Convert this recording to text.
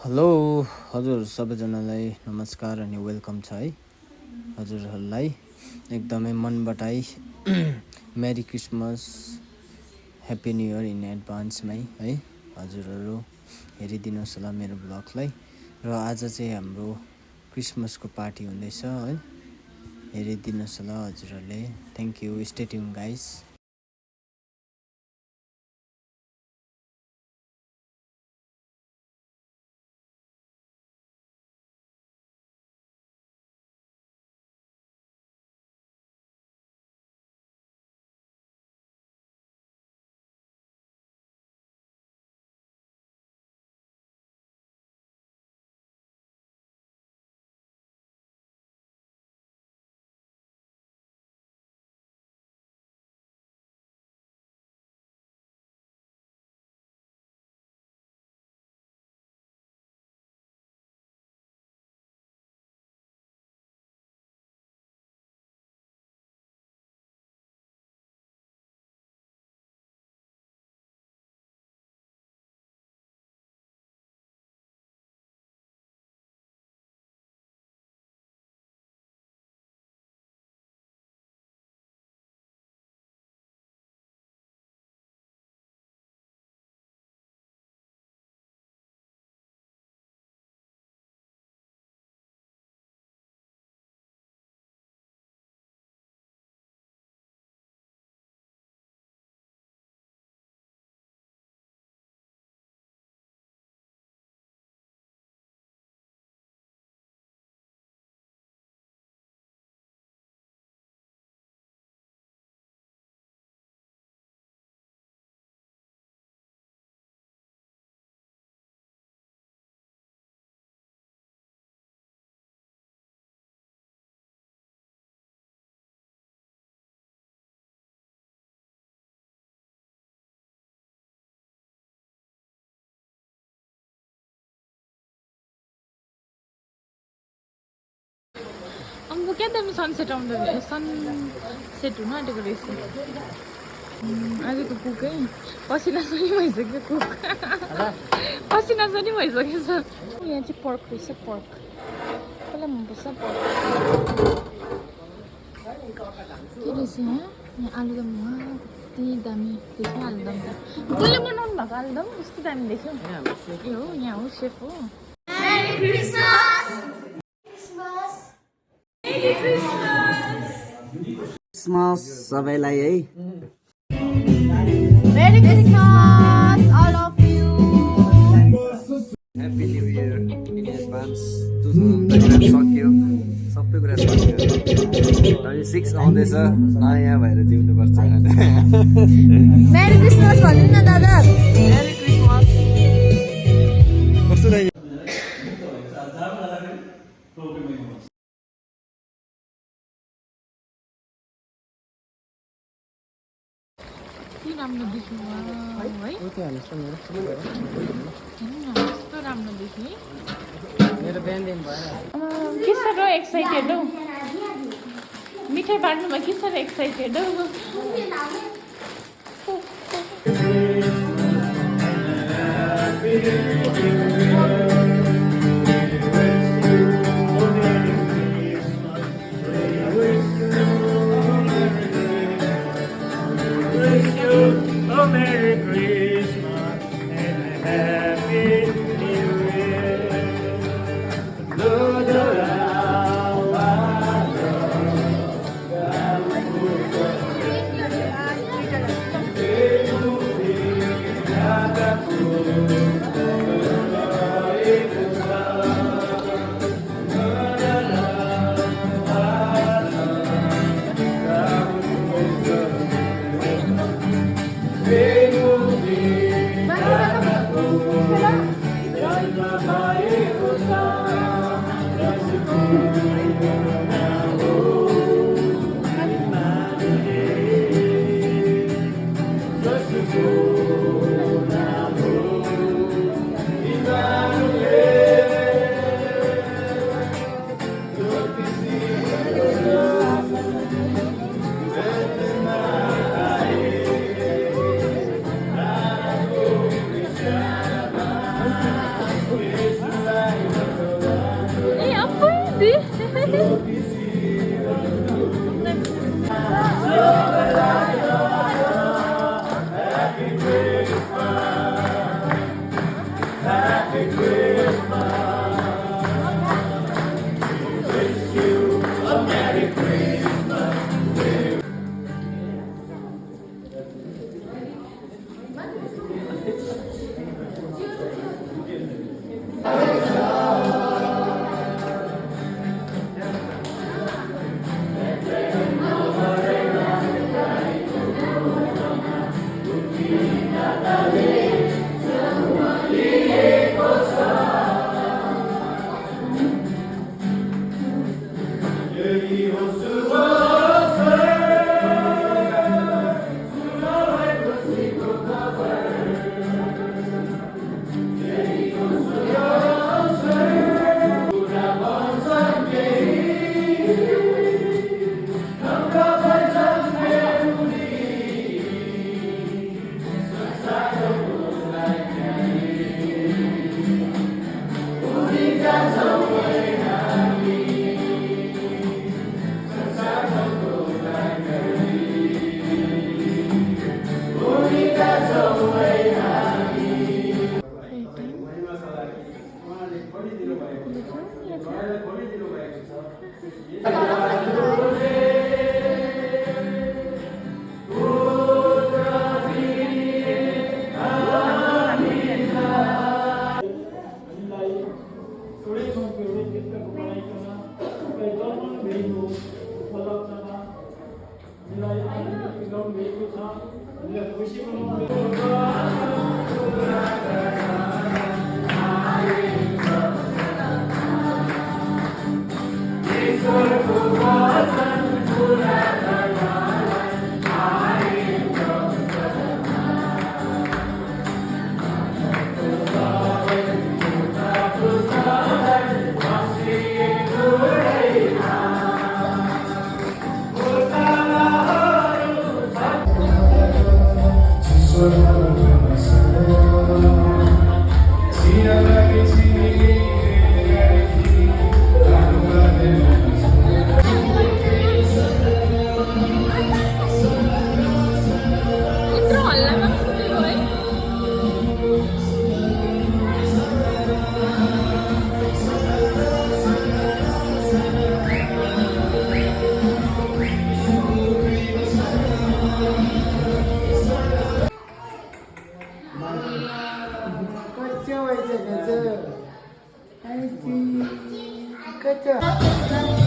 Hello हजुर सबैजनालाई नमस्कार अनि वेलकम छ है हजुरहरूलाई एकदमै मनबाटै merry christmas happy new year in एडभान्समै है हजुरहरू हेरिदिनुहोस् होला मेरो ब्लगलाई र आज चाहिँ हाम्रो क्रिसमसको पार्टी हुँदैछ है हेरिदिनुहोस् होला हजुरहरूले thank you stay tune guys अम्बो क्या दामी सनसेट आउँदो रहेछ सनसेट हुन आँटेको रहेछ आजको कुक है पसिना पनि भइसक्यो कुक पसिना पनि भइसकेको छ यहाँ चाहिँ पर्क रहेछ पर्क कसलाई मनपर्छ पर्क के रहेछ यहाँ आलुदम कति दामी देख्यो आलुदम त कसले बनाउनु भएको आलुदम कस्तो दामी देख्यो ए हो यहाँ हो सेफ हो Merry Christmas! क्रिसमस सबैलाई है Merry Christmas, all of you! Happy new year in advance 2025 सक्यो सबै कुरा सक्यो 26 आउँदैछ नयाँ भएर जिउनुपर्छ Merry Christmas भन्नु न दादा मेरी क्रिसमस कस्तो लाग्यो के राम्रो देख्नु है कस्तो राम्रो देख्ने मेरो बिहान भयो के साह्रो एक्साइटेड हौ मिठाई बाँड्नुमा के साह्रो excited how A Merry Christmas and a Happy New Year. Vem यत्रो हल्लामा सुतेको है Kacau aja kacau. Kacau.